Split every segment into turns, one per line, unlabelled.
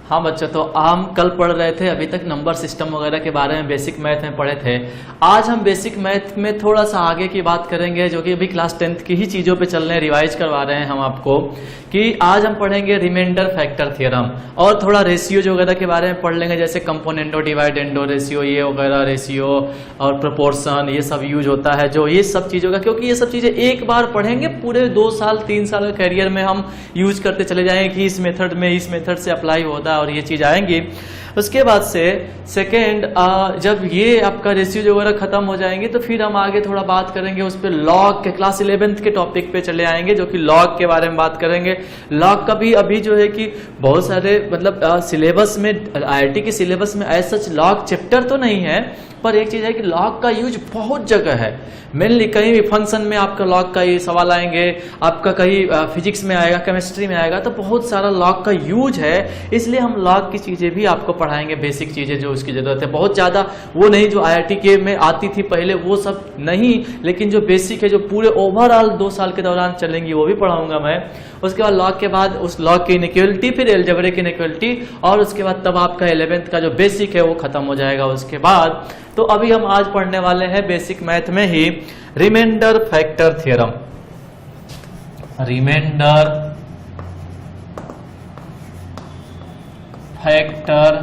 हाँ बच्चों, तो हम कल पढ़ रहे थे, अभी तक नंबर सिस्टम वगैरह के बारे में बेसिक मैथ में पढ़े थे। आज हम बेसिक मैथ में थोड़ा सा आगे की बात करेंगे, जो कि अभी क्लास 10th की ही चीज़ों पे चल रहे हैं, रिवाइज करवा रहे हैं हम आपको, कि आज हम पढ़ेंगे रिमाइंडर फैक्टर थ्योरम और थोड़ा रेशियो वगैरह के बारे में पढ़ लेंगे, जैसे कंपोनेंटो डिवाइडेंडो रेशियो, ये वगैरह रेशियो और प्रोपोर्शन, ये सब यूज होता है, जो ये सब चीज़ों का, क्योंकि ये सब चीज़ें एक बार पढ़ेंगे पूरे 2 साल 3 साल के करियर में हम यूज करते चले जाएंगे कि इस मेथड से अप्लाई होता है और ये चीज़ आएंगी। उसके बाद से सेकेंड, जब ये आपका रेशियो वगैरह खत्म हो जाएंगे तो फिर हम आगे थोड़ा बात करेंगे उस पर, लॉग के क्लास 11th के टॉपिक पे चले आएंगे, जो कि लॉग के बारे में बात करेंगे। लॉग का भी अभी जो है कि बहुत सारे मतलब सिलेबस में, IIT के सिलेबस में ऐसा लॉग चैप्टर तो नहीं है, पर एक चीज है कि लॉग का यूज बहुत जगह है। मेनली कहीं भी फंक्शन में आपका लॉग का ये सवाल आएंगे, आपका कहीं फिजिक्स में आएगा, केमिस्ट्री में आएगा, तो बहुत सारा लॉग का यूज है। इसलिए हम लॉग की चीजें भी आपको पढ़ाएंगे, बेसिक चीजें जो उसकी जरूरत है। बहुत ज्यादा वो नहीं जो IIT के में आती थी पहले, वो सब नहीं, लेकिन जो बेसिक है, जो पूरे ओवरऑल 2 साल के दौरान चलेंगी, वो भी पढ़ाऊंगा मैं। उसके बाद लॉग के बाद उस लॉग की इनइक्वालिटी, फिर अलजेब्रिक इनइक्वालिटी, और उसके बाद तब आपका 11th का जो बेसिक है वो खत्म हो जाएगा उसके बाद। तो अभी हम आज पढ़ने वाले हैं बेसिक मैथ में ही remainder factor theorem. Remainder factor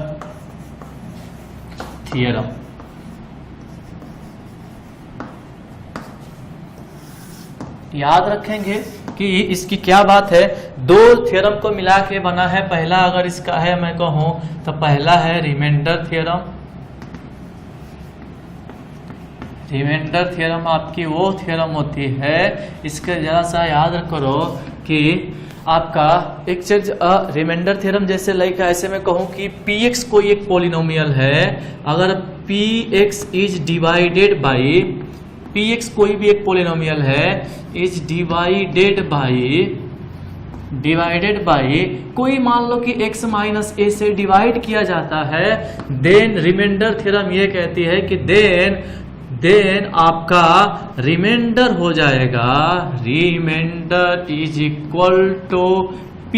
theorem याद रखेंगे कि इसकी क्या बात है। 2 थ्योरम को मिला के बना है। पहला अगर इसका है मैं कहूं तो पहला है रिमाइंडर थ्योरम। रिमाइंडर थ्योरम आपकी वो थ्योरम होती है, इसके जरा सा याद करो कि आपका एक चीज रिमाइंडर थ्योरम जैसे लाइक ऐसे मैं कहूं कि px कोई एक पॉलिनोमियल है, अगर px is divided by, px कोई भी एक पॉलिनोमियल है, इज डिवाइडेड बाई कोई मान लो कि x माइनस a से डिवाइड किया जाता है, देन रिमाइंडर थ्योरम ये कहती है कि देन आपका रिमाइंडर हो जाएगा, reminder is equal to p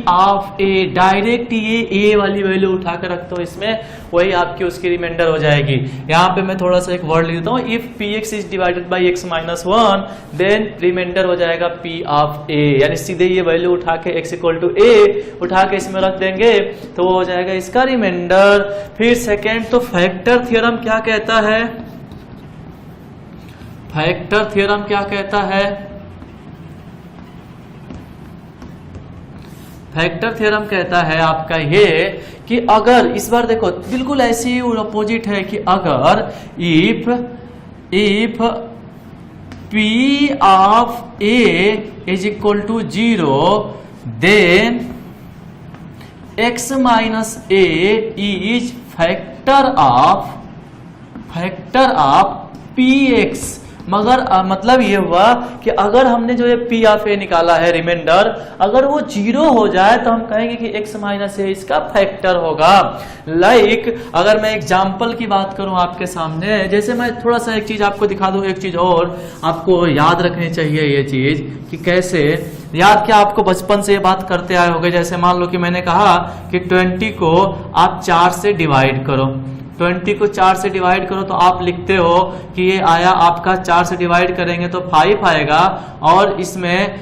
of a। Direct ये a वाली वैल्यू उठा कर रखते हो इसमें, वही आपकी उसकी रिमाइंडर हो जाएगी। यहाँ पे मैं थोड़ा सा एक वर्ड लिख देता हूँ, if px is divided by x minus 1 then reminder हो जाएगा p ऑफ a, यानी सीधे ये वैल्यू उठा के x इक्वल टू a उठा के इसमें रख देंगे तो वो हो जाएगा इसका रिमाइंडर। फिर सेकेंड, तो फैक्टर थ्योरम क्या कहता है? फैक्टर थ्योरम क्या कहता है? फैक्टर थ्योरम कहता है आपका ये कि अगर, इस बार देखो बिल्कुल ऐसी ही अपोजिट है कि अगर if p of a is equal to 0 then x minus a is factor of px। मगर मतलब ये हुआ कि अगर हमने जो ये p ऑफ a निकाला है रिमाइंडर, अगर वो 0 हो जाए तो हम कहेंगे कि x माइनस a इसका फैक्टर होगा। लाइक अगर मैं एग्जांपल की बात करूं आपके सामने, जैसे मैं थोड़ा सा एक चीज आपको दिखा दूं, एक चीज और आपको याद रखनी चाहिए ये चीज कि कैसे याद, क्या आपको बचपन से ये बात करते आए होंगे। जैसे मान लो कि मैंने कहा कि 20 को आप 4 से डिवाइड करो, 20 को 4 से डिवाइड करो तो आप लिखते हो कि ये आया आपका, 4 से डिवाइड करेंगे तो 5 आएगा, और इसमें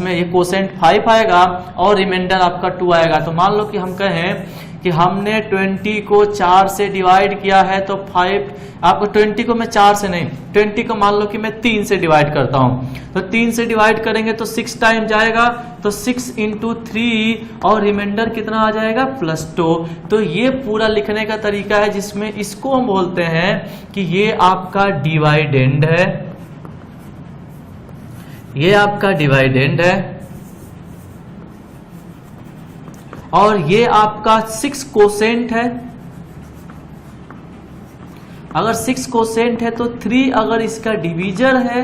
ये कोसेंट 5 आएगा और रिमाइंडर आपका 2 आएगा। तो मान लो कि हम कहें कि हमने 20 को 4 से डिवाइड किया है तो 5, आपको 20 को मैं 4 से नहीं, 20 को मान लो कि मैं 3 से डिवाइड करता हूं, तो 3 से डिवाइड करेंगे तो 6 टाइम जाएगा, तो 6 इंटू 3 और रिमाइंडर कितना आ जाएगा +2। तो ये पूरा लिखने का तरीका है जिसमें इसको हम बोलते हैं कि ये आपका डिवाइडेंड है, ये आपका डिवाइडेंड है, और ये आपका 6 कोसेंट है। अगर 6 कोसेंट है तो 3 अगर इसका डिवीजर है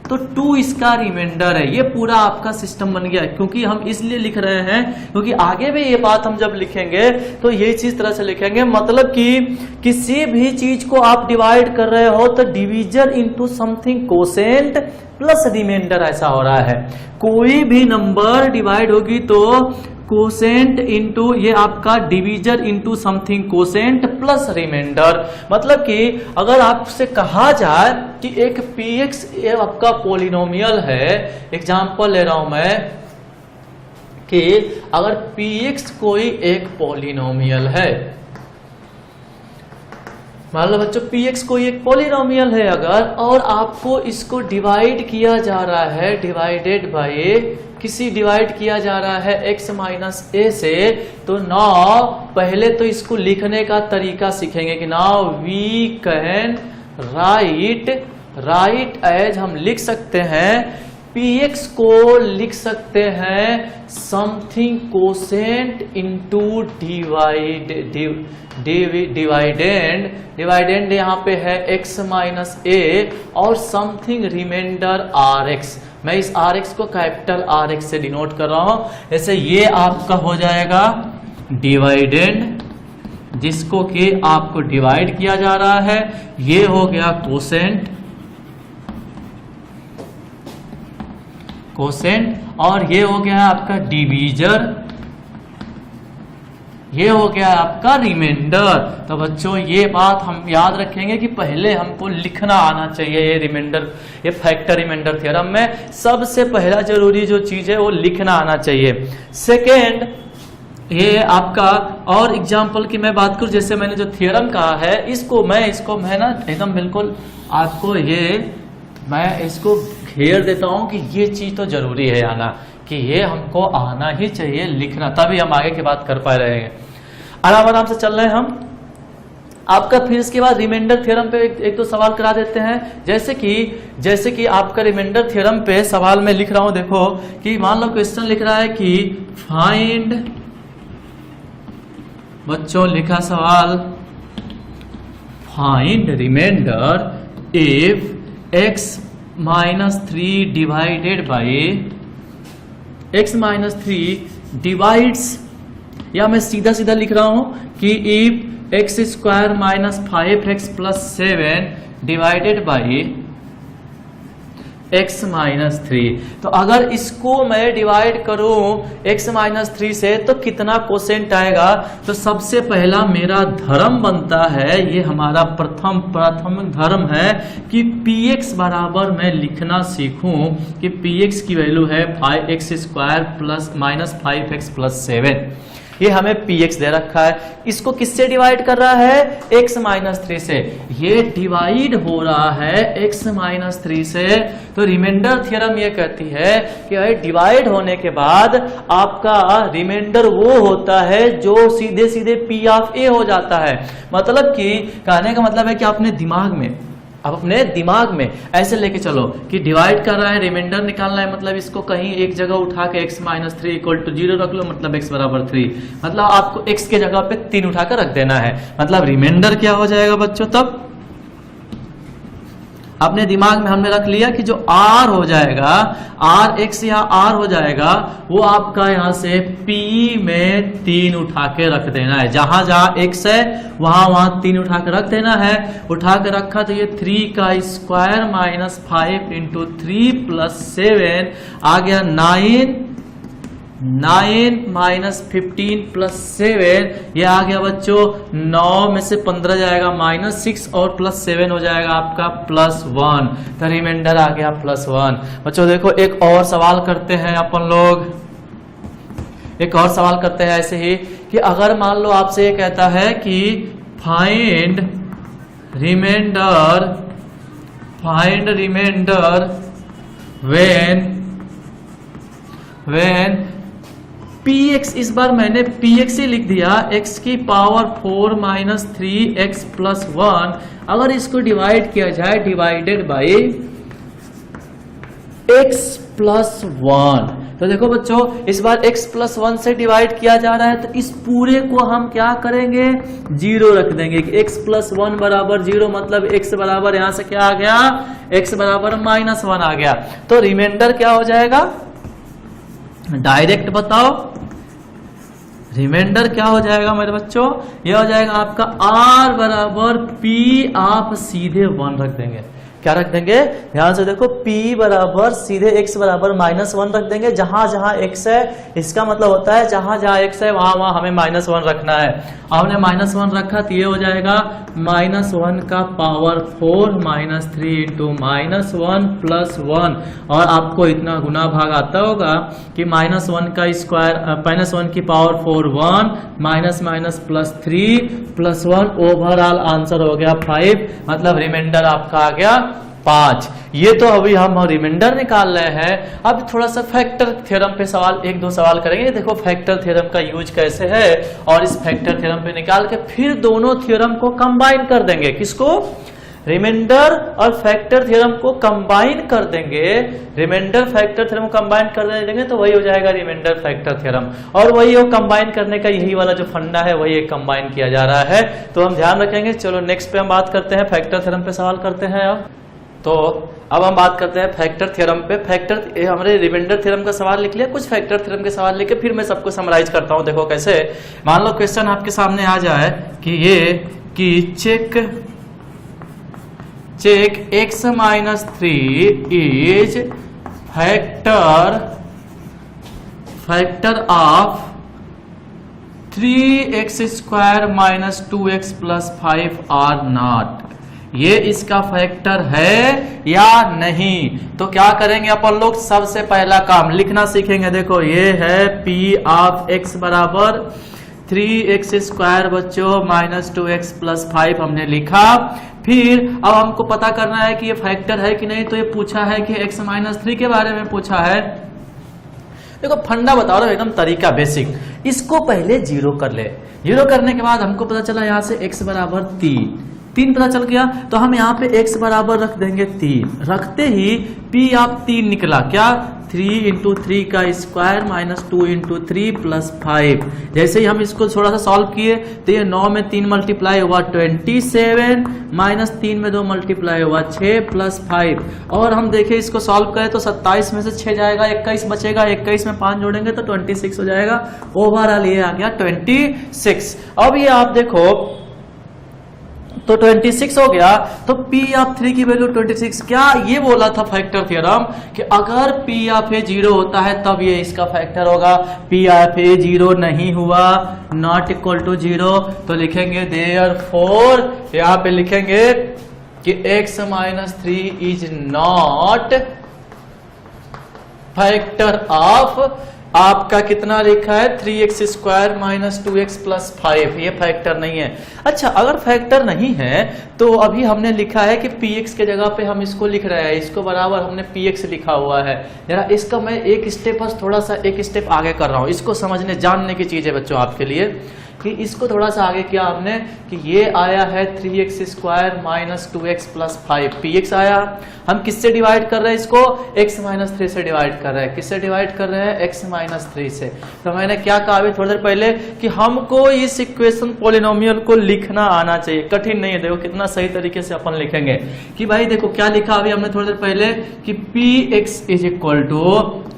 तो 2 इसका रिमाइंडर है। ये पूरा आपका सिस्टम बन गया, क्योंकि हम इसलिए लिख रहे हैं क्योंकि आगे भी ये बात हम जब लिखेंगे तो ये चीज तरह से लिखेंगे, मतलब कि किसी भी चीज को आप डिवाइड कर रहे हो तो divisor into something quotient plus reminder ऐसा हो रहा है। कोई भी नंबर डिवाइड होगी तो कोसेंट इंटू ये आपका divisor into something quotient plus reminder. मतलब कि अगर आपसे कहा जाए कि एक px ये आपका पोलिनोमियल है, एग्जांपल ले रहा हूं मैं कि अगर px कोई एक पोलिनोमियल है, मान लो बच्चों px कोई एक पोलिनोमियल है अगर, और आपको इसको डिवाइड किया जा रहा है, डिवाइडेड बाय डिवाइड किया जा रहा है x माइनस ए से, तो नाउ पहले तो इसको लिखने का तरीका सीखेंगे कि now we can write as, हम लिख सकते हैं px को लिख सकते हैं समथिंग कोसेंट इंटू डिवाइडेंड यहाँ पे है x माइनस ए और समथिंग रिमाइंडर rx। मैं इस rx को कैपिटल rx से डिनोट कर रहा हूं। जैसे ये आपका हो जाएगा डिवाइडेंड, जिसको कि आपको डिवाइड किया जा रहा है, ये हो गया कोसेंट और ये हो गया आपका डिवीजर, ये हो गया आपका रिमाइंडर। तो बच्चों ये बात हम याद रखेंगे कि पहले हमको लिखना आना चाहिए। ये रिमाइंडर, ये फैक्टर रिमाइंडर थ्योरम में सबसे पहला जरूरी जो चीज है वो लिखना आना चाहिए। सेकेंड, ये आपका और एग्जाम्पल की मैं बात करूं, जैसे मैंने जो थ्योरम कहा है इसको मैं ना एकदम बिल्कुल आपको मैं इसको घेर देता हूं कि ये चीज तो जरूरी है आना, कि ये हमको आना ही चाहिए लिखना, तभी हम आगे की बात कर पा रहे हैं। आराम से चल रहे हैं हम। आपका फिर इसके बाद रिमाइंडर थ्योरम पे एक दो सवाल करा देते हैं। जैसे कि आपका रिमाइंडर थ्योरम पे सवाल में लिख रहा हूं, देखो कि मान लो क्वेश्चन लिख रहा है कि फाइंड, बच्चों लिखा सवाल find reminder if x minus 3 divided by x minus 3 divides, या मैं सीधा लिख रहा हूं कि if x square minus 5x plus 7 divided by x minus 3। तो अगर इसको मैं डिवाइड करूं x माइनस 3 से तो कितना कोसेंट आएगा? तो सबसे पहला मेरा धर्म बनता है, ये हमारा प्रथम धर्म है कि px बराबर मैं लिखना सीखूं कि px की वैल्यू है 5x square plus minus 5x plus 7। ये हमें px दे रखा है, इसको किससे डिवाइड कर रहा है? x माइनस 3 से। ये डिवाइड हो रहा है x माइनस 3 से। तो रिमाइंडर थ्योरम ये कहती है कि डिवाइड होने के बाद आपका रिमाइंडर वो होता है जो सीधे सीधे p ऑफ a हो जाता है। मतलब कि कहने का मतलब है कि अपने दिमाग में ऐसे लेके चलो कि डिवाइड कर रहा है, रिमाइंडर निकालना है, मतलब इसको कहीं एक जगह उठा के x माइनस 3 इक्वल टू 0 रख लो, मतलब x बराबर 3, मतलब आपको x के जगह पे 3 उठा कर रख देना है। मतलब रिमाइंडर क्या हो जाएगा बच्चों? तब अपने दिमाग में हमने रख लिया कि जो r हो जाएगा, rx या r हो जाएगा, वो आपका यहां से p में 3 उठा के रख देना है। जहां जहां x है वहां 3 उठा के रख देना है। उठा के रखा तो ये 3 का स्क्वायर माइनस 5 इंटू 3 प्लस 7 आ गया 9 माइनस 15 प्लस 7, ये आ गया बच्चों 9 में से 15 जाएगा माइनस 6 और प्लस 7 हो जाएगा आपका प्लस 1। तो रिमाइंडर आ गया प्लस 1। बच्चों देखो एक और सवाल करते हैं अपन लोग, एक और सवाल करते हैं ऐसे ही कि अगर मान लो आपसे ये कहता है कि फाइंड रिमाइंडर व्हेन px, इस बार मैंने px ही लिख दिया, x की पावर 4 माइनस 3x प्लस 1। अगर इसको डिवाइड किया जाए डिवाइडेड बाई x प्लस 1, तो देखो बच्चों इस बार x प्लस 1 से डिवाइड किया जा रहा है, तो इस पूरे को हम क्या करेंगे? 0 रख देंगे कि x प्लस 1 बराबर 0, मतलब x बराबर यहां से क्या आ गया? x बराबर माइनस 1 आ गया। तो रिमाइंडर क्या हो जाएगा? डायरेक्ट बताओ, रिमाइंडर क्या हो जाएगा मेरे बच्चों? ये हो जाएगा आपका r बराबर p, आप सीधे 1 रख देंगे। क्या रख देंगे, ध्यान से देखो, p बराबर सीधे x बराबर -1 रख देंगे। जहां जहां x है इसका मतलब होता है जहां जहां x है वहां वहां हमें -1 रखना है। हमने -1 रखा तो ये हो जाएगा -1 का पावर 4 -3 इंटू -1 प्लस 1, और आपको इतना गुना भाग आता होगा कि -1 का स्क्वायर -1 की power 4 1 minus plus 3 plus 1, overall answer हो गया 5, मतलब रिमाइंडर आपका आ गया 5। ये तो अभी हम रिमाइंडर निकाल रहे हैं। अब थोड़ा सा फैक्टर थ्योरम पे सवाल, एक दो सवाल करेंगे। देखो फैक्टर थ्योरम का यूज कैसे है, और इस फैक्टर थ्योरम पे निकाल के फिर दोनों थ्योरम को कंबाइन कर देंगे। किसको, रिमाइंडर और फैक्टर थ्योरम को कंबाइन कर देंगे। रिमाइंडर फैक्टर थ्योरम को कंबाइन कर देंगे तो वही हो जाएगा रिमाइंडर फैक्टर थ्योरम, और वही वो कंबाइन करने का यही वाला जो फंडा है वही एक कंबाइन किया जा रहा है, तो हम ध्यान रखेंगे। चलो नेक्स्ट पे हम बात करते हैं, फैक्टर थ्योरम पे सवाल करते हैं। अब हम बात करते हैं फैक्टर थ्योरम पे। फैक्टर हमने रिमाइंडर थ्योरम का सवाल लिख लिया, कुछ फैक्टर थ्योरम के सवाल लेके फिर मैं सबको समराइज करता हूं। देखो कैसे, मान लो क्वेश्चन आपके सामने आ जाए कि ये कि check x minus 3 is factor of 3x square minus 2x plus 5 or not. ये इसका फैक्टर है या नहीं, तो क्या करेंगे अपन लोग, सबसे पहला काम लिखना सीखेंगे। देखो ये है p ऑफ x बराबर 3x स्क्वायर बच्चों माइनस 2x प्लस 5 हमने लिखा। फिर अब हमको पता करना है कि ये फैक्टर है कि नहीं, तो ये पूछा है कि x माइनस 3 के बारे में पूछा है। देखो फंडा बता रहा हूं एकदम तरीका बेसिक, इसको पहले जीरो कर ले। जीरो करने के बाद हमको पता चला यहां से x बराबर 3 पता चल गया, तो हम यहाँ पे x बराबर रख देंगे 3। रखते ही p आप 3 निकला, क्या 3 इंटू 3 का स्क्वायर माइनस 2 इंटू 3 प्लस 5। जैसे ही हम इसको थोड़ा सा सॉल्व किए तो ये 9 में 3 मल्टीप्लाई हुआ 27, माइनस 3 में 2 मल्टीप्लाई हुआ 6 प्लस 5। और हम देखें इसको सॉल्व करें तो 27 में से 6 जाएगा, 21 बचेगा, 21 में 5 जोड़ेंगे तो 26 हो जाएगा। ओवरऑल ये आ गया 26। अब ये आप देखो तो 26 हो गया, तो P ऑफ 3 की वैल्यू 26। क्या ये बोला था फैक्टर थ्योरम कि अगर P ऑफ A 0 होता है तब ये इसका फैक्टर होगा। P ऑफ A 0 नहीं हुआ, नॉट इक्वल टू 0, तो लिखेंगे देयरफॉर, यहाँ पे लिखेंगे कि x minus 3 is not factor of, आपका कितना लिखा है 3x square minus 2x plus 5, ये फैक्टर नहीं है। अच्छा अगर फैक्टर नहीं है तो अभी हमने लिखा है कि px के जगह पे हम इसको लिख रहे हैं, इसको बराबर हमने px लिखा हुआ है। जरा इसका मैं एक स्टेप बस थोड़ा सा एक स्टेप आगे कर रहा हूँ, इसको समझने जानने की चीज है बच्चों आपके लिए, कि इसको थोड़ा सा आगे किया हमने कि ये आया है 3x square minus 2x plus 5, px आया। हम किससे डिवाइड कर रहे हैं इसको, x माइनस 3 से डिवाइड कर रहे हैं। किससे डिवाइड कर रहे हैं, x माइनस 3 से। तो मैंने क्या कहा अभी थोड़ी देर पहले कि हमको इस इक्वेशन पॉलिनोमियल को लिखना आना चाहिए, कठिन नहीं है। देखो कितना सही तरीके से अपन लिखेंगे कि भाई देखो क्या लिखा अभी हमने थोड़ी देर पहले कि px इज इक्वल टू,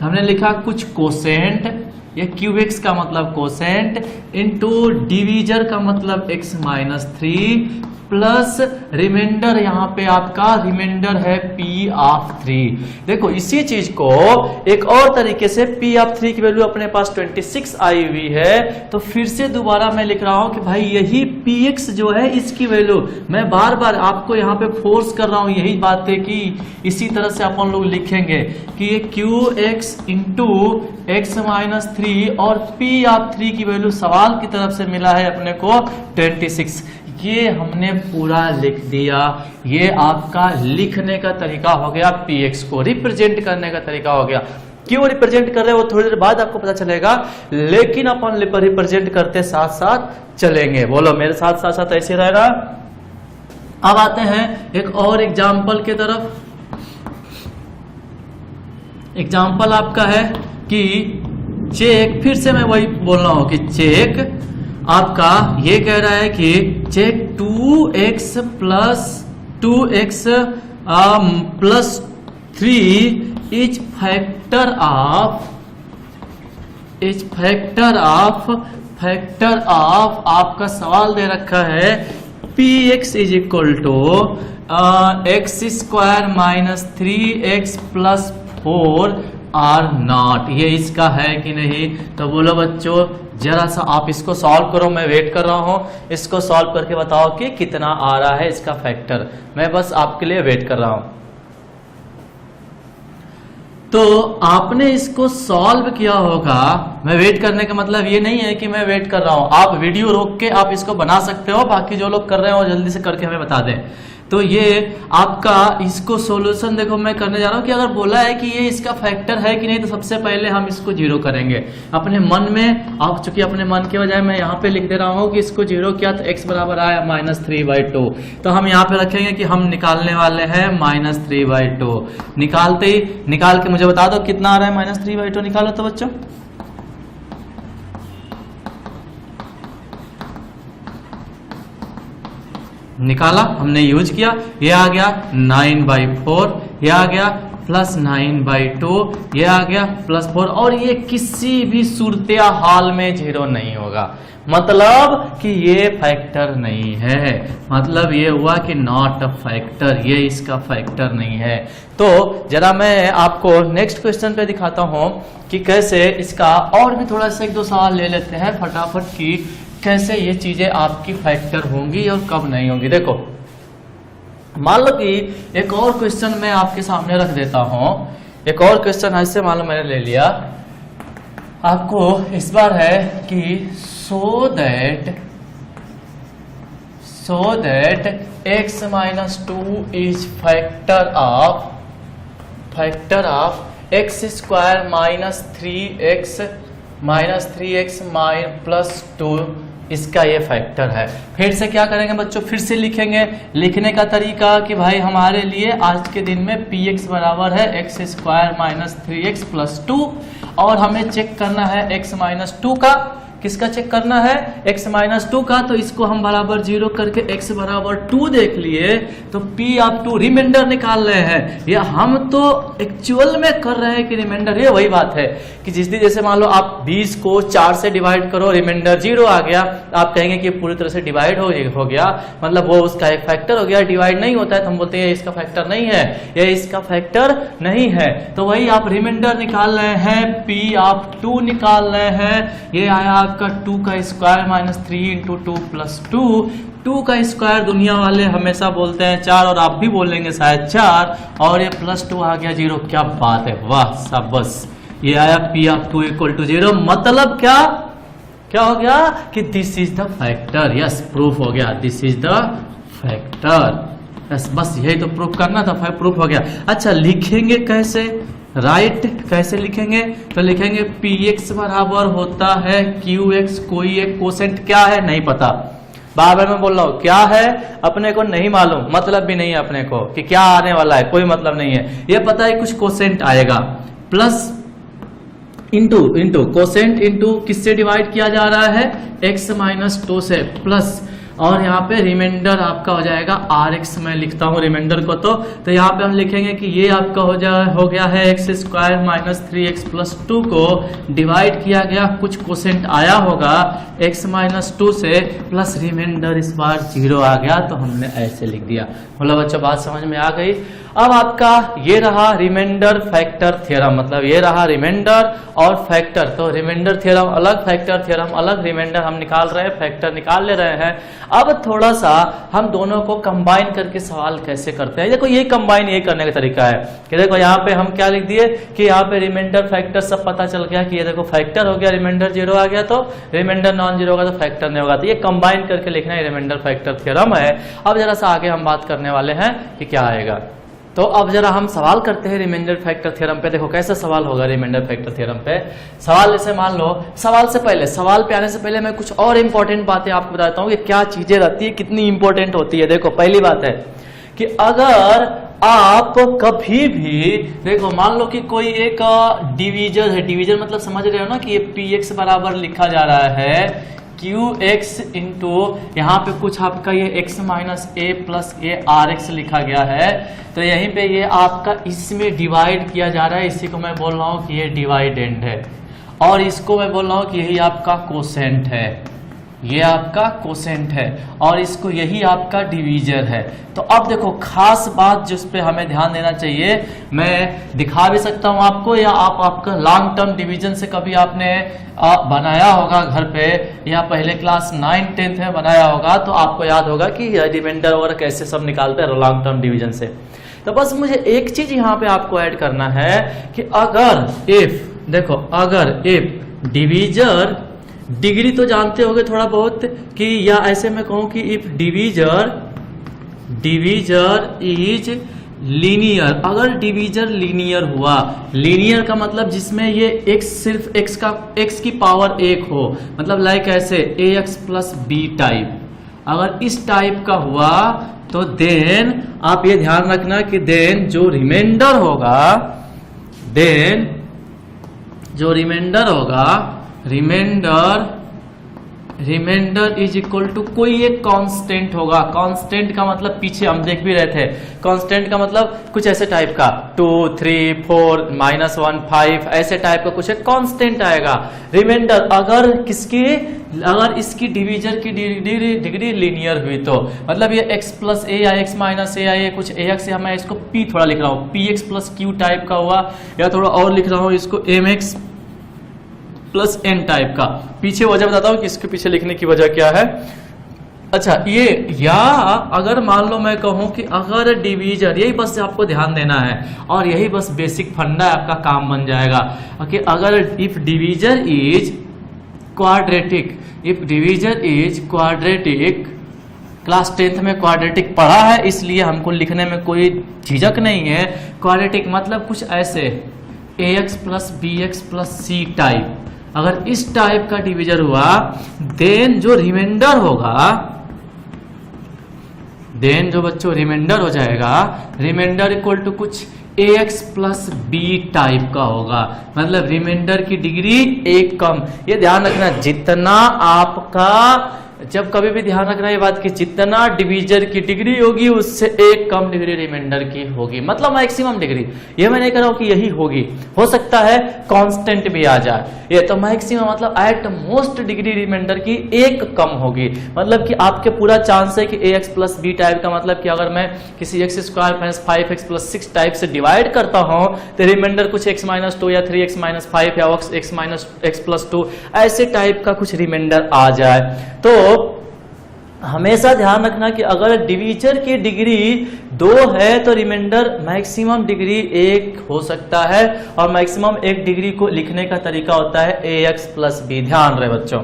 हमने लिखा कुछ कोसेंट, ये qx का मतलब कोसेंट इंटू डिवीजर का मतलब x माइनस 3 प्लस रिमाइंडर, यहाँ पे आपका रिमाइंडर है p ऑफ 3। देखो इसी चीज को एक और तरीके से p ऑफ 3 की वैल्यू अपने पास 26 आई हुई है, तो फिर से दोबारा मैं लिख रहा हूं कि भाई यही px जो है इसकी वैल्यू, मैं बार बार आपको यहाँ पे फोर्स कर रहा हूं, यही बात है कि इसी तरह से अपन लोग लिखेंगे कि ये qx इंटू x माइनस 3 और p ऑफ 3 की वैल्यू सवाल की तरफ से मिला है अपने को 26। ये हमने पूरा लिख दिया। ये आपका लिखने का तरीका हो गया, px को रिप्रेजेंट करने का तरीका हो गया। क्यों रिप्रेजेंट कर रहे हैं वो थोड़ी देर बाद आपको पता चलेगा, लेकिन अपन रिप्रेजेंट करते साथ साथ चलेंगे। बोलो मेरे साथ साथ साथ ऐसे रहेगा। अब आते हैं एक और एग्जाम्पल की तरफ। एग्जाम्पल आपका है कि चेक, फिर से मैं वही बोल रहा हूं कि चेक आपका ये कह रहा है कि check 2x plus 2x plus 3 is factor of आपका सवाल दे रखा है px is equal to x square minus 3x plus 4 or not, ये इसका है कि नहीं? तो बोलो बच्चों जरा सा आप इसको सॉल्व करो, मैं वेट कर रहा हूं। इसको सॉल्व करके बताओ कि कितना आ रहा है इसका फैक्टर, मैं बस आपके लिए वेट कर रहा हूं। तो आपने इसको सॉल्व किया होगा। मैं वेट करने का मतलब ये नहीं है कि मैं वेट कर रहा हूं, आप वीडियो रोक के आप इसको बना सकते हो, बाकी जो लोग कर रहे हो जल्दी से करके हमें बता दें। तो ये आपका इसको सॉल्यूशन देखो मैं करने जा रहा हूं कि अगर बोला है कि ये इसका फैक्टर है कि नहीं, तो सबसे पहले हम इसको जीरो करेंगे अपने मन में। आप चूंकि अपने मन के बजाय मैं यहाँ पे लिख दे रहा हूं कि इसको जीरो किया तो x बराबर आया -3/2, तो हम यहाँ पे रखेंगे कि हम निकालने वाले हैं -3/2। निकालते ही निकाल के मुझे बता दो कितना आ रहा है -3/2, निकालो तो बच्चों। निकाला हमने, यूज किया, ये आ गया 9/4, ये आ गया प्लस 9/2, ये आ गया +4, और ये किसी भी सूरत हाल में जीरो नहीं होगा, मतलब कि ये फैक्टर नहीं है, मतलब ये हुआ कि नॉट अ फैक्टर, ये इसका फैक्टर नहीं है। तो जरा मैं आपको नेक्स्ट क्वेश्चन पे दिखाता हूं कि कैसे इसका, और भी थोड़ा सा 1-2 सवाल ले लेते हैं फटाफट की कैसे ये चीजें आपकी फैक्टर होंगी और कब नहीं होंगी। देखो मान लो कि एक और क्वेश्चन मैं आपके सामने रख देता हूं, एक और क्वेश्चन ऐसे मान लो मैंने ले लिया, आपको इस बार है कि so that x - 2 is factor of x square -3x +2, इसका ये फैक्टर है। फिर से क्या करेंगे बच्चों, फिर से लिखेंगे। लिखने का तरीका कि भाई हमारे लिए आज के दिन में px बराबर है x स्क्वायर -3x +2, और हमें चेक करना है x - 2 का, किसका चेक करना है? x - 2 का। तो इसको हम बराबर 0 करके x बराबर 2 देख लिए, तो p(2) रिमाइंडर निकाल रहे हैं, या हम तो एक्चुअल में कर रहे हैं कि रिमाइंडर। ये वही बात है कि जिस दिन जैसे मान लो आप 20 को 4 से डिवाइड करो, रिमाइंडर 0 आ गया, आप कहेंगे कि पूरी तरह से डिवाइड हो गया, मतलब वो उसका एक फैक्टर हो गया। डिवाइड नहीं होता है तो हम बोलते हैं इसका फैक्टर नहीं है, ये इसका फैक्टर नहीं है। तो वही आप रिमाइंडर निकाल रहे हैं, p(2) निकाल रहे हैं, ये आया आपका 2 का स्क्वायर -3 × 2 + 2। 2 का स्क्वायर दुनिया वाले हमेशा बोलते हैं 4, और आप भी बोलेंगे शायद 4, और ये +2 आ गया 0। क्या बात है, वाह शाबाश, ये आया p(2) = 0। मतलब क्या हो गया कि this is the factor. Yes, proof हो गया, दिस इज द फैक्टर। बस यही तो प्रूफ करना था, प्रूफ हो गया। अच्छा लिखेंगे कैसे? राइट कैसे लिखेंगे? तो लिखेंगे px बराबर होता है qx, कोई एक कोसेंट क्या है नहीं पता, बार बार मैं बोल रहा हूं क्या है अपने को नहीं मालूम, मतलब भी नहीं है अपने को कि क्या आने वाला है, कोई मतलब नहीं है। ये पता है कुछ कोसेंट आएगा, प्लस इंटू कोसेंट इंटू किससे डिवाइड किया जा रहा है? x - 2 से, प्लस, और यहाँ पे रिमाइंडर आपका हो जाएगा rx। मैं लिखता हूँ रिमाइंडर को, तो यहाँ पे हम लिखेंगे कि ये आपका हो गया है x स्क्वायर -3x +2 को डिवाइड किया गया, कुछ कोसेंट आया होगा x - 2 से, प्लस रिमाइंडर इस बार 0 आ गया, तो हमने ऐसे लिख दिया। मतलब बच्चों बात समझ में आ गई। अब आपका ये रहा रिमाइंडर फैक्टर थ्योरम, मतलब ये रहा रिमाइंडर और फैक्टर। तो रिमाइंडर थ्योरम अलग, फैक्टर थ्योरम अलग, रिमाइंडर हम निकाल रहे हैं, फैक्टर निकाल ले रहे हैं। अब थोड़ा सा हम दोनों को कंबाइन करके सवाल कैसे करते हैं। देखो ये कंबाइन ये करने का तरीका है कि देखो यहाँ पे हम क्या लिख दिए कि यहाँ पे रिमाइंडर फैक्टर सब पता चल गया कि ये देखो फैक्टर हो गया, रिमाइंडर 0 आ गया, तो रिमाइंडर नॉन 0 होगा तो फैक्टर नहीं होगा। तो ये कंबाइन करके लिखना है, रिमाइंडर फैक्टर थ्योरम है। अब जरा सा आगे हम बात करने वाले हैं कि क्या आएगा। तो अब जरा हम सवाल करते हैं रिमाइंडर फैक्टर थ्योरम पे। देखो कैसा सवाल होगा रिमाइंडर फैक्टर थ्योरम पे। सवाल जैसे मान लो, सवाल पे आने से पहले मैं कुछ और इंपॉर्टेंट बातें आपको बताता हूँ कि क्या चीजें रहती है, कितनी इंपॉर्टेंट होती है। देखो पहली बात है कि अगर आप कभी भी देखो मान लो कि कोई एक डिवीजन है, डिवीजन मतलब समझ रहे हो ना कि ये px बराबर लिखा जा रहा है qx इंटू यहाँ पे कुछ आपका ये x - a plus a rx लिखा गया है, तो यहीं पे ये आपका इसमें डिवाइड किया जा रहा है। इसी को मैं बोल रहा हूँ कि ये डिवाइडेंड है, और इसको मैं बोल रहा हूँ कि यही आपका कोसेंट है। ये आपका कोसेंट है और इसको यही आपका डिवीजर है। तो अब देखो खास बात जिस पे हमें ध्यान देना चाहिए, मैं दिखा भी सकता हूं आपको, या आप आपका लॉन्ग टर्म डिवीजन से कभी आपने बनाया होगा घर पे, या पहले क्लास 9, 10th में बनाया होगा, तो आपको याद होगा कि रिमाइंडर वगैरह कैसे सब निकालते हैं लॉन्ग टर्म डिवीजन से। तो बस मुझे एक चीज यहाँ पे आपको ऐड करना है कि अगर इफ, देखो अगर इफ डिवीजर, डिग्री तो जानते होगे थोड़ा बहुत कि, या ऐसे मैं कहूं कि इफ डिवीजर इज लीनियर, अगर डिवीजर लीनियर हुआ, लीनियर का मतलब जिसमें ये x सिर्फ x की पावर 1 हो, मतलब लाइक ऐसे ax प्लस b टाइप, अगर इस टाइप का हुआ तो देन आप ये ध्यान रखना कि देन जो रिमाइंडर होगा, देन जो रिमाइंडर होगा, रिमाइंडर इज इक्वल टू कोई एक कांस्टेंट होगा। कांस्टेंट का मतलब पीछे हम देख भी रहे थे, कांस्टेंट का मतलब कुछ ऐसे टाइप का 2, 3, 4, -1, 5 ऐसे टाइप का कुछ एक कांस्टेंट आएगा। रिमाइंडर अगर किसकी, अगर इसकी डिवीजर की डिग्री लीनियर हुई तो मतलब ये x प्लस a या x माइनस a या ये कुछ ax, या मैं इसको p थोड़ा लिख रहा हूँ, px प्लस q टाइप का हुआ, या थोड़ा और लिख रहा हूँ इसको mx प्लस n टाइप का। पीछे वजह बताता हूँ कि इसके पीछे लिखने की वजह क्या है। अच्छा ये, या अगर मान लो मैं कहूं कि अगर डिवीजर, यही बस आपको ध्यान देना है और यही बस बेसिक फंडा आपका काम बन जाएगा कि अगर if divisor is quadratic, if divisor is quadratic, class 10th में क्वाड्रेटिक पढ़ा है इसलिए हमको लिखने में कोई झिझक नहीं है। क्वाड्रेटिक मतलब कुछ ऐसे ax plus bx plus c type, अगर इस टाइप का डिवीजर हुआ देन जो रिमाइंडर होगा, देन जो बच्चों रिमाइंडर हो जाएगा, रिमाइंडर इक्वल टू कुछ ax प्लस b टाइप का होगा, मतलब रिमाइंडर की डिग्री एक कम। ये ध्यान रखना, जितना आपका, जब कभी भी ध्यान रखना ये बात कि जितना डिवीजर की डिग्री होगी उससे एक कम डिग्री रिमाइंडर की होगी, मतलब मैक्सिमम डिग्री। ये मैं नहीं कह रहा हूं कि यही होगी, हो सकता है कांस्टेंट भी आ जाए, ये तो मैक्सिमम मतलब एट मोस्ट डिग्री रिमाइंडर की एक कम होगी, मतलब कि आपके पूरा चांस है कि ax प्लस b टाइप का, मतलब कि अगर मैं किसी x square minus 5x plus 6 type से डिवाइड करता हूं तो रिमाइंडर कुछ x माइनस 2 या 3x माइनस 5 या x माइनस x प्लस 2 ऐसे टाइप का कुछ रिमाइंडर आ जाए। तो हमेशा ध्यान रखना कि अगर डिवीजर की डिग्री 2 है तो रिमाइंडर मैक्सिमम डिग्री 1 हो सकता है, और मैक्सिमम 1 डिग्री को लिखने का तरीका होता है ax प्लस b, ध्यान रहे बच्चों।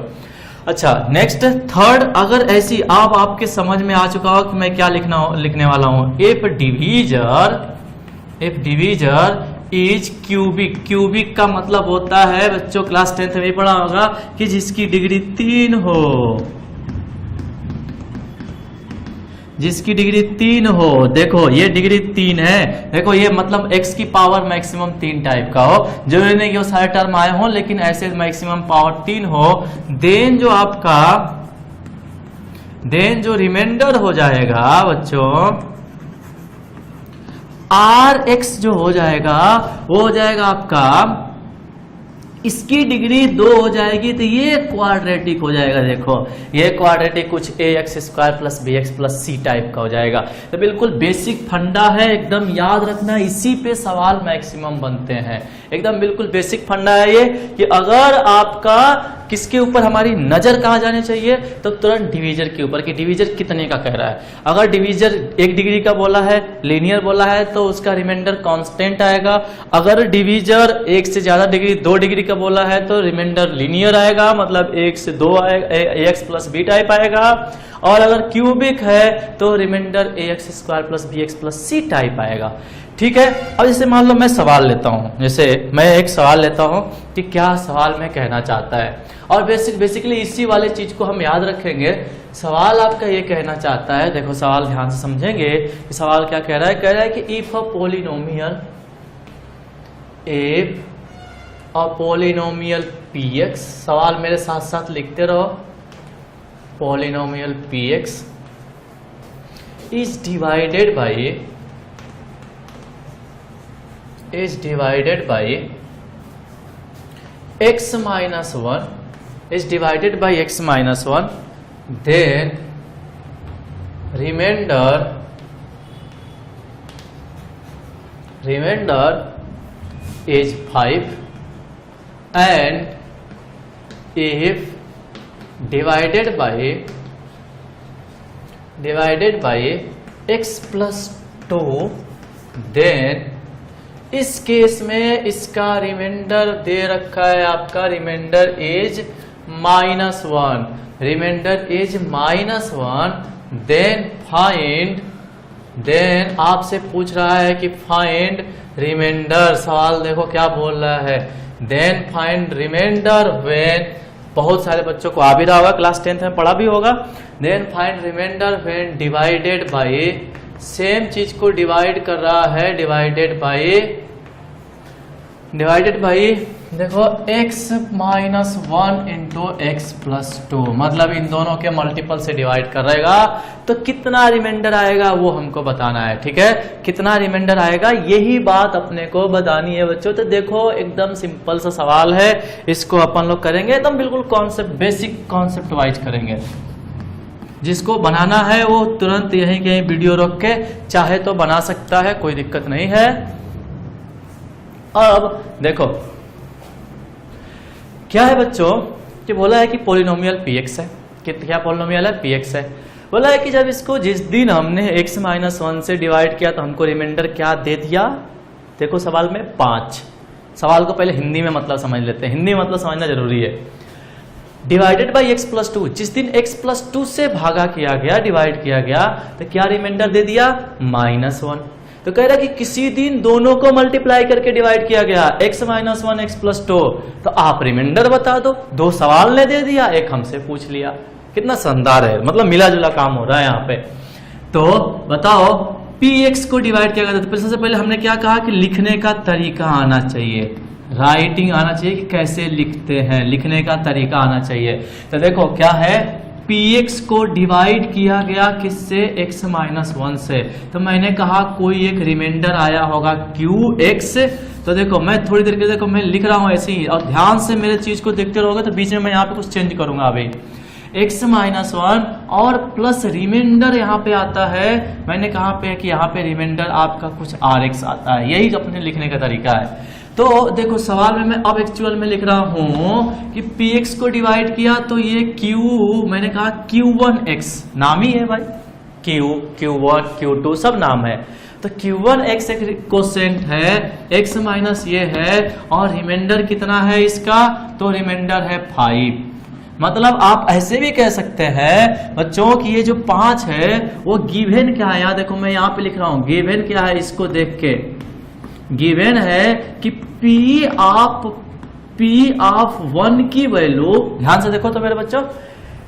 अच्छा नेक्स्ट थर्ड, अगर ऐसी आप आपके समझ में आ चुका हो कि मैं क्या लिखने वाला हूं, if divisor is cubic, cubic का मतलब होता है बच्चों क्लास 10th में पढ़ा होगा कि जिसकी डिग्री 3 हो, जिसकी डिग्री 3 हो। देखो ये डिग्री 3 है, देखो ये मतलब x की पावर मैक्सिमम 3 टाइप का हो, जरूरी नहीं कि वो सारे टर्म आए हों, लेकिन ऐसे मैक्सिमम पावर 3 हो, देन जो आपका, देन जो रिमाइंडर हो जाएगा बच्चों Rx जो हो जाएगा वो हो जाएगा आपका, इसकी डिग्री 2 हो जाएगी तो ये क्वाड्रेटिक हो जाएगा। देखो ये क्वाड्रेटिक कुछ ax square plus bx plus c type का हो जाएगा। तो बिल्कुल बेसिक फंडा है, एकदम याद रखना, इसी पे सवाल मैक्सिमम बनते हैं, एकदम बिल्कुल बेसिक फंडा है ये कि अगर आपका किसके ऊपर हमारी नजर कहाँ जानी चाहिए, तो तुरंत डिवीजर के ऊपर कि डिवीजर कितने का कह रहा है। अगर डिवीजर 1 डिग्री का बोला है, लीनियर बोला है, तो उसका रिमाइंडर कांस्टेंट आएगा। अगर डिवीजर 1 से ज्यादा डिग्री, 2 डिग्री का बोला है तो रिमाइंडर लीनियर आएगा, मतलब 1 से 2 आएगा, ax प्लस b टाइप आएगा। और अगर क्यूबिक है तो reminder ax square plus bx plus c type आएगा। ठीक है, अब जैसे मान लो मैं सवाल लेता हूं, जैसे मैं एक सवाल लेता हूं कि क्या सवाल में कहना चाहता है, और बेसिकली इसी वाले चीज को हम याद रखेंगे। सवाल आपका ये कहना चाहता है, देखो सवाल ध्यान से समझेंगे कि सवाल क्या कह रहा है कि इफ अ पोलिनोमियल px, सवाल मेरे साथ साथ लिखते रहो, polynomial px is divided by x minus 1 is divided by x minus 1, then remainder is 5, and if divided by x plus 2, then इस केस में इसका रिमाइंडर दे रखा है आपका, reminder is -1, reminder is -1, then आपसे पूछ रहा है कि फाइंड रिमाइंडर। सवाल देखो क्या बोल रहा है, देन फाइंड रिमाइंडर व्हेन, बहुत सारे बच्चों को आ भी रहा होगा, क्लास 10th में पढ़ा भी होगा। Then find reminder when divided by, same चीज को डिवाइड कर रहा है, डिवाइडेड बाय देखो x minus 1 into x plus 2, मतलब इन दोनों के मल्टीपल से डिवाइड कर रहेगा तो कितना रिमाइंडर आएगा वो हमको बताना है। ठीक है, कितना रिमाइंडर आएगा यही बात अपने को बतानी है बच्चों। तो देखो एकदम सिंपल सा सवाल है, इसको अपन लोग करेंगे एकदम बिल्कुल कॉन्सेप्ट, बेसिक कॉन्सेप्ट वाइज करेंगे। जिसको बनाना है वो तुरंत यहीं कहीं वीडियो रोक के चाहे तो बना सकता है, कोई दिक्कत नहीं है। अब देखो क्या है बच्चों कि बोला है कि पॉलिनोमियल px है, क्या पॉलिनोमियल है, px है। बोला है कि जब इसको जिस दिन हमने x माइनस 1 से डिवाइड किया तो हमको रिमाइंडर क्या दे दिया, देखो सवाल में 5। सवाल को पहले हिंदी में मतलब समझ लेते हैं, हिंदी में मतलब समझना जरूरी है। डिवाइडेड बाई x प्लस 2, जिस दिन x प्लस 2 से भागा किया गया, डिवाइड किया गया तो क्या रिमाइंडर दे दिया, -1। तो कह रहा है कि किसी दिन दोनों को मल्टीप्लाई करके डिवाइड किया गया, x माइनस 1 एक्स प्लस 2, तो आप रिमाइंडर बता दो। 2 सवाल ने दे दिया, एक हमसे पूछ लिया, कितना शानदार है, मतलब मिला जुला काम हो रहा है यहाँ पे। तो बताओ px को डिवाइड किया गया, तो सबसे पहले हमने क्या कहा कि लिखने का तरीका आना चाहिए, राइटिंग आना चाहिए कि कैसे लिखते हैं, लिखने का तरीका आना चाहिए। तो देखो क्या है, px को डिवाइड किया गया किससे, x माइनस 1 से, तो मैंने कहा कोई एक रिमाइंडर आया होगा qx। तो देखो मैं थोड़ी देर के, देखो मैं लिख रहा हूं ऐसे ही, और ध्यान से मेरे चीज को देखते रहोगे तो बीच में मैं यहाँ पे कुछ चेंज करूंगा। अभी x माइनस 1 और प्लस रिमाइंडर यहाँ पे आता है, मैंने कहा पे कि यहाँ पे रिमाइंडर आपका कुछ rx आता है, यही अपने लिखने का तरीका है। तो देखो सवाल में मैं अब एक्चुअल में लिख रहा हूं कि px को डिवाइड किया तो ये q, मैंने कहा q1x, नाम ही है भाई, q1 q2 सब नाम है। तो q1x एक कोसेंट है, x माइनस ये है, और रिमाइंडर कितना है इसका, तो रिमाइंडर है 5। मतलब आप ऐसे भी कह सकते हैं बच्चों कि ये जो 5 है वो गिवन क्या है, देखो मैं यहाँ पे लिख रहा हूं गिवन क्या है, इसको देख के गिवन है कि P ऑफ 1 की वैल्यू, ध्यान से देखो तो मेरे बच्चों,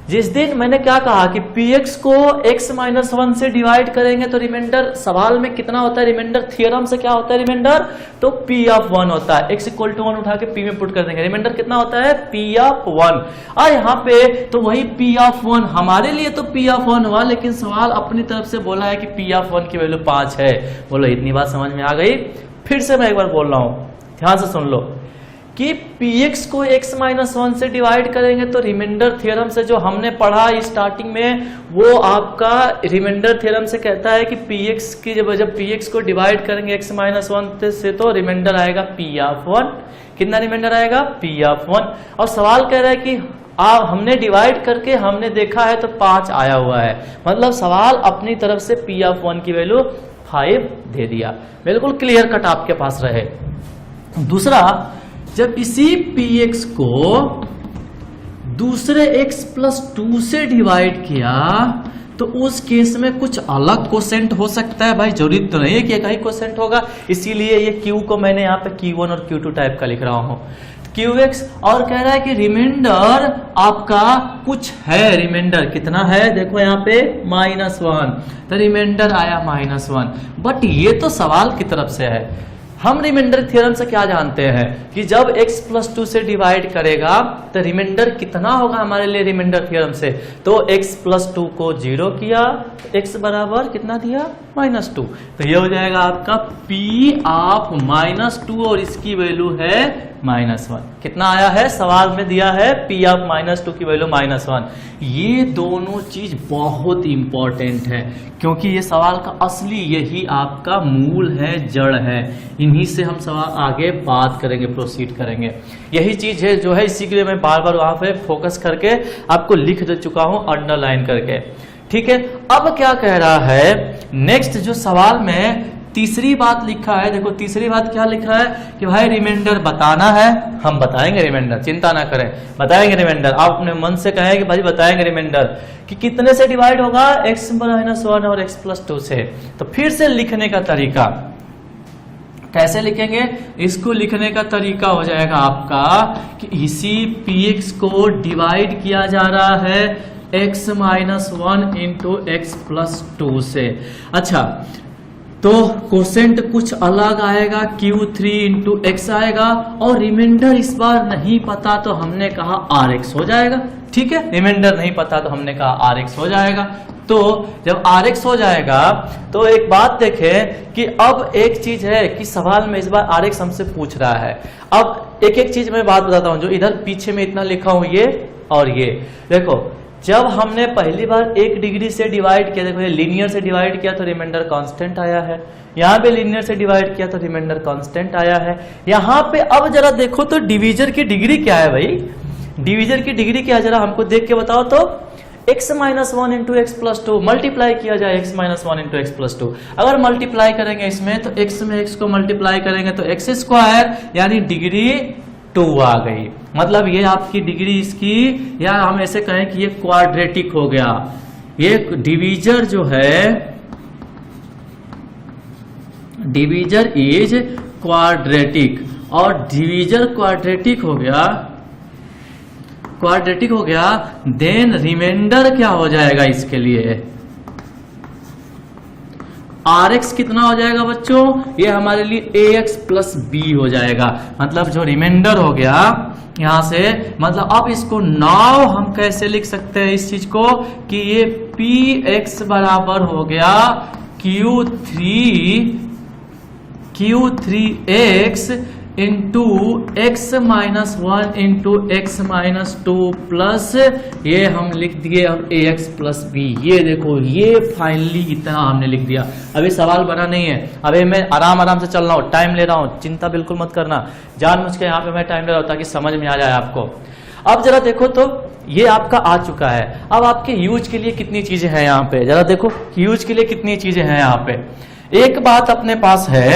जिस दिन मैंने क्या कहा कि px को x माइनस 1 से डिवाइड करेंगे तो रिमाइंडर, सवाल में कितना होता है रिमाइंडर, थ्योरम से क्या होता है रिमाइंडर, तो P ऑफ 1 होता है, x इक्वल टू 1 उठा के P में पुट कर देंगे, रिमाइंडर कितना होता है, P ऑफ 1। और यहाँ पे तो वही P ऑफ 1, हमारे लिए तो P ऑफ 1 हुआ, लेकिन सवाल अपनी तरफ से बोला है कि P ऑफ 1 की वैल्यू 5 है। बोलो इतनी बात समझ में आ गई। फिर से मैं एक बार बोल रहा हूं, ध्यान से सुन लो कि px को x माइनस 1 से डिवाइड करेंगे तो रिमाइंडर थ्योरम से जो हमने पढ़ा स्टार्टिंग में, वो आपका रिमाइंडर थ्योरम से कहता है कि px की जब px को डिवाइड करेंगे x माइनस 1 से तो रिमाइंडर आएगा p ऑफ 1। कितना रिमाइंडर आएगा, p ऑफ 1। और सवाल कह रहा है कि हमने डिवाइड करके हमने देखा है तो 5 आया हुआ है, मतलब सवाल अपनी तरफ से p ऑफ 1 की वैल्यू 5 दे दिया। बिल्कुल क्लियर कट आपके पास रहे। दूसरा, जब इसी px को दूसरे x प्लस 2 से डिवाइड किया तो उस केस में कुछ अलग कोसेंट हो सकता है भाई, जरूरी तो नहीं है कि एक ही कोसेंट होगा, इसीलिए ये q को मैंने यहाँ पे q1 और q2 टाइप का लिख रहा हूं, qx। और कह रहा है कि रिमाइंडर आपका कुछ है, रिमाइंडर कितना है, देखो यहाँ पे -1, तो रिमाइंडर आया -1। बट ये तो सवाल की तरफ से है, हम रिमाइंडर थ्योरम से क्या जानते हैं कि जब x प्लस 2 से डिवाइड करेगा तो रिमाइंडर कितना होगा हमारे लिए, रिमाइंडर थ्योरम से तो x प्लस 2 को 0 किया, x बराबर कितना दिया, -2। तो ये हो जाएगा आपका p ऑफ -2 और इसकी वैल्यू है -1। कितना आया है? सवाल में दिया है पी ऑफ -2 की वैल्यू -1। ये दोनों चीज बहुत इंपॉर्टेंट है, क्योंकि ये सवाल का असली यही आपका मूल है, जड़ है। इन्हीं से हम सवाल आगे बात करेंगे, प्रोसीड करेंगे। यही चीज है जो है, इसी के लिए मैं बार बार वहां पे फोकस करके आपको लिख दे चुका हूं, अंडरलाइन करके। ठीक है, अब क्या कह रहा है नेक्स्ट जो सवाल में तीसरी बात लिखा है, देखो तीसरी बात क्या लिखा है कि भाई रिमाइंडर बताना है। हम बताएंगे रिमाइंडर, चिंता ना करें, बताएंगे रिमाइंडर। आप अपने मन से कहें कि भाई बताएंगे रिमाइंडर कि कितने से डिवाइड होगा, x -1 और x+2 से। तो फिर से लिखने का तरीका कैसे लिखेंगे? इसको लिखने का तरीका हो जाएगा आपका कि इसी px को डिवाइड किया जा रहा है x -1 इंटू x+2 से। अच्छा, तो कोसेंट कुछ अलग आएगा, Q3 इंटू x आएगा, और रिमाइंडर इस बार नहीं पता तो हमने कहा Rx हो जाएगा। ठीक है, रिमाइंडर नहीं पता तो हमने कहा Rx हो जाएगा। तो जब Rx हो जाएगा तो एक बात देखें कि अब एक चीज है कि सवाल में इस बार Rx हमसे पूछ रहा है। अब एक एक चीज मैं बात बताता हूं, जो इधर पीछे में इतना लिखा हूं ये और ये देखो, जब हमने पहली बार 1 डिग्री से डिवाइड किया, देखो ये लीनियर से डिवाइड किया तो रिमाइंडर कांस्टेंट आया है, यहाँ पे लीनियर से डिवाइड किया तो रिमाइंडर कांस्टेंट आया है। यहाँ पे अब जरा देखो तो डिवीजर की डिग्री क्या है भाई, डिवीजर की डिग्री क्या है जरा हमको देख के बताओ तो। x -1 इंटू x+2 मल्टीप्लाई किया जाए x -1 इंटू x+2। अगर मल्टीप्लाई करेंगे इसमें तो x में x को मल्टीप्लाई करेंगे तो x² यानी डिग्री 2 आ गई। मतलब ये आपकी डिग्री इसकी, या हम ऐसे कहें कि ये क्वाड्रेटिक हो गया। ये डिवीजर जो है, डिवीजर इज क्वाड्रेटिक, और डिवीजर क्वाड्रेटिक हो गया, क्वाड्रेटिक हो गया, देन रिमाइंडर क्या हो जाएगा इसके लिए? Rx कितना हो जाएगा बच्चों? ये हमारे लिए ax+b हो जाएगा। मतलब जो रिमाइंडर हो गया यहां से, मतलब अब इसको नाउ हम कैसे लिख सकते हैं इस चीज को कि ये px बराबर हो गया Q3x into x -1 into x-2 plus ये हम लिख दिए अब ax+b। ये देखो, ये फाइनली इतना हमने लिख दिया। अभी सवाल बना नहीं है, अभी मैं आराम से चल रहा हूँ, टाइम ले रहा हूँ, चिंता बिल्कुल मत करना, जानबूझ के यहाँ पे मैं टाइम ले रहा हूँ ताकि समझ में आ जाए आपको। अब जरा देखो तो ये आपका आ चुका है। अब आपके यूज के लिए कितनी चीजें हैं यहाँ पे, जरा देखो यूज के लिए कितनी चीजें हैं यहाँ पे। एक बात अपने पास है,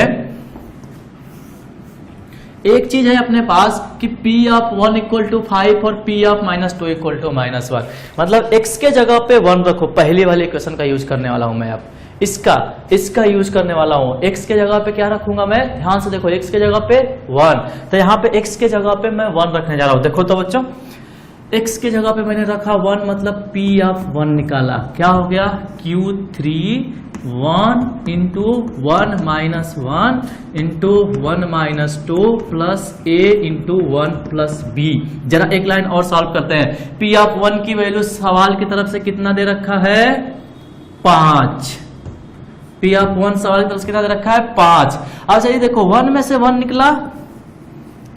एक चीज है अपने पास कि P(1) = 5 और P(-2) = -1। मतलब x के जगह पे 1 रखो, पहली वाले इक्वेशन का यूज करने वाला हूं मैं। अब इसका यूज करने वाला हूं। x के जगह पे क्या रखूंगा मैं, ध्यान से देखो, x के जगह पे 1, तो यहाँ पे x के जगह पे मैं 1 रखने जा रहा हूं। देखो तो बच्चों, x के जगह पे मैंने रखा 1, मतलब P(1) निकाला, क्या हो गया Q3 1 into 1 -1 into 1 -2 plus a into 1 plus b। जरा एक लाइन और सॉल्व करते हैं। P(1) की वैल्यू सवाल की तरफ से कितना दे रखा है, 5। P(1) सवाल की तरफ से कितना दे रखा है, 5। अब चलिए देखो, 1 में से 1 निकला,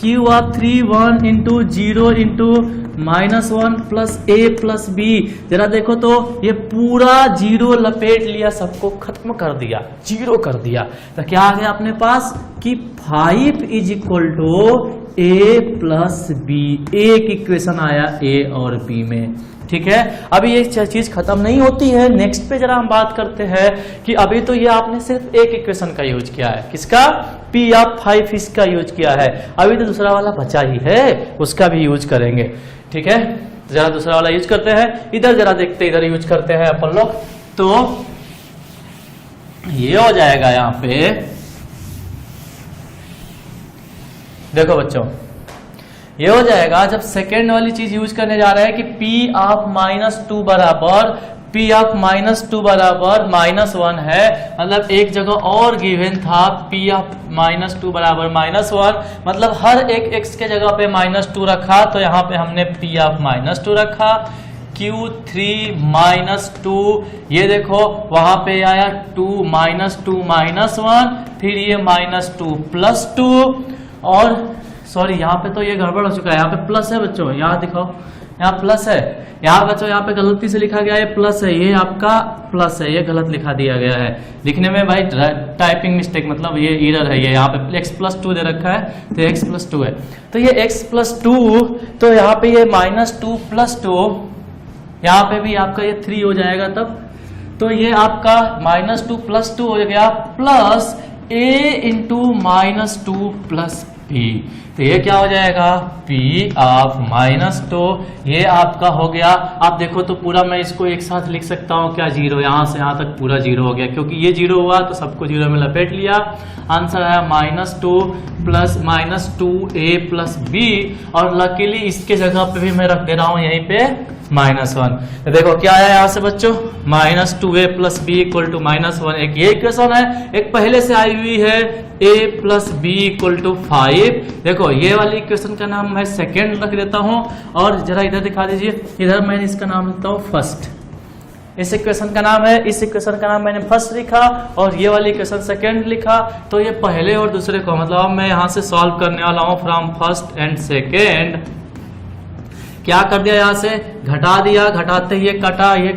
Q3 1 into 0 into -1 plus a plus b। जरा देखो तो ये पूरा 0 लपेट लिया, सबको खत्म कर दिया, 0 कर दिया। तो क्या आ गया अपने पास कि 5 = a प्लस b। एक इक्वेशन आया a और b में। ठीक है, अभी ये चीज खत्म नहीं होती है, नेक्स्ट पे जरा हम बात करते हैं कि अभी तो ये आपने सिर्फ एक इक्वेशन का यूज किया है, किसका, P(5) इसका यूज किया है। अभी तो दूसरा वाला बचा ही है, उसका भी यूज करेंगे। ठीक है, जरा दूसरा वाला यूज करते हैं। इधर जरा देखते हैं, इधर यूज करते हैं अपन लोग। तो ये हो जाएगा यहाँ पे, देखो बच्चों, ये हो जाएगा जब सेकेंड वाली चीज यूज करने जा रहे हैं कि P(-2) बराबर P(-2) बराबर -1 है। मतलब एक जगह और गिवन था P(-2) बराबर -1, मतलब हर एक x के जगह पे -2 रखा, तो यहाँ पे हमने P(-2) रखा। Q3 -2, ये देखो वहां पे आया 2 -2 -1, फिर ये -2 + 2, और सॉरी यहाँ पे तो ये गड़बड़ हो चुका है, यहाँ पे प्लस है बच्चों, यहाँ दिखाओ, यहाँ प्लस है, यहाँ बच्चों यहाँ पे गलती से लिखा गया है प्लस है, ये आपका प्लस है, ये गलत लिखा दिया गया है लिखने में भाई, टाइपिंग मिस्टेक, मतलब ये एरर है, ये यहाँ पे x+2 दे रखा है तो x+2 है, तो ये x+2, तो यहाँ पे ये -2+2, यहाँ पे भी आपका ये 3 हो जाएगा तब, तो ये आपका -2+2 हो गया plus a into -2 plus b, तो ये क्या हो जाएगा p ऑफ -2, ये आपका हो गया। आप देखो तो पूरा मैं इसको एक साथ लिख सकता हूँ क्या, 0, यहाँ से यहाँ तक पूरा 0 हो गया, क्योंकि ये 0 हुआ तो सबको 0 में लपेट लिया, आंसर आया -2 प्लस -2a प्लस b, और लकीली इसके जगह पे भी मैं रख दे रहा हूँ यहीं पे -1, तो देखो क्या आया यहाँ से बच्चों, -2a plus b equal to -1, एक ये इक्वेशन है, एक पहले से आई हुई है a plus b equal to 5, देखो ये वाली इक्वेशन का नाम मैं सेकेंड रख देता हूँ, और जरा इधर दिखा दीजिए, इधर मैंने इसका नाम लिखता हूँ फर्स्ट, इस इक्वेशन का नाम है, इस इक्वेशन का नाम मैंने फर्स्ट लिखा और ये वाली इक्वेशन सेकेंड लिखा, तो ये पहले और दूसरे को, मतलब मैं यहाँ से सॉल्व करने वाला हूँ फ्रॉम फर्स्ट एंड सेकेंड, क्या कर दिया यहाँ से घटा दिया, घटाते ये कटा, ये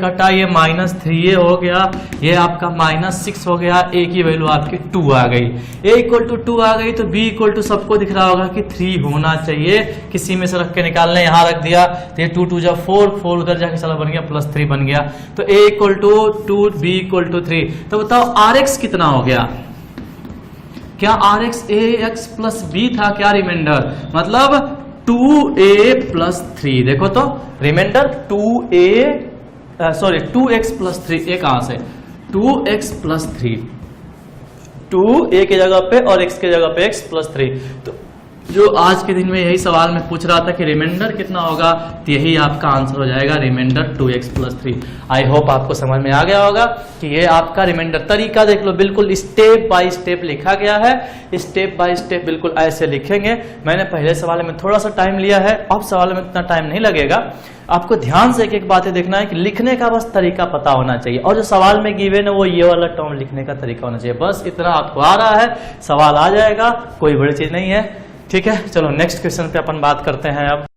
-3a हो गया, ये आपका -6 हो गया, a की वैल्यू आपकी 2 आ गई, a इक्वल टू 2 आ गई, तो b इक्वल टू सबको दिख रहा होगा कि 3 होना चाहिए, किसी में से रख के निकालने यहाँ रख दिया, तो ये 2 2 जा 4, 4 उधर जाके चला बन गया +3 बन गया, तो a equal to 2, b equal to 3, तो बताओ rx कितना हो गया, क्या rx ax प्लस b था क्या रिमाइंडर, मतलब 2a प्लस 3, देखो तो रिमाइंडर 2x प्लस 3, ये कहां से 2x प्लस 3, 2a की जगह पे और x की जगह पे x प्लस 3, तो जो आज के दिन में यही सवाल में पूछ रहा था कि रिमाइंडर कितना होगा, तो यही आपका आंसर हो जाएगा reminder 2x plus 3। I hope आपको समझ में आ गया होगा कि ये आपका रिमाइंडर, तरीका देख लो, बिल्कुल स्टेप बाय स्टेप लिखा गया है, स्टेप बाय स्टेप बिल्कुल ऐसे लिखेंगे। मैंने पहले सवाल में थोड़ा सा टाइम लिया है, अब सवाल में इतना टाइम नहीं लगेगा, आपको ध्यान से एक एक बातें देखना है कि लिखने का बस तरीका पता होना चाहिए, और जो सवाल में गिवन है वो ये वाला टर्म लिखने का तरीका होना चाहिए, बस इतना आपको आ रहा है, सवाल आ जाएगा, कोई बड़ी चीज नहीं है। ठीक है, चलो नेक्स्ट क्वेश्चन पे अपन बात करते हैं अब।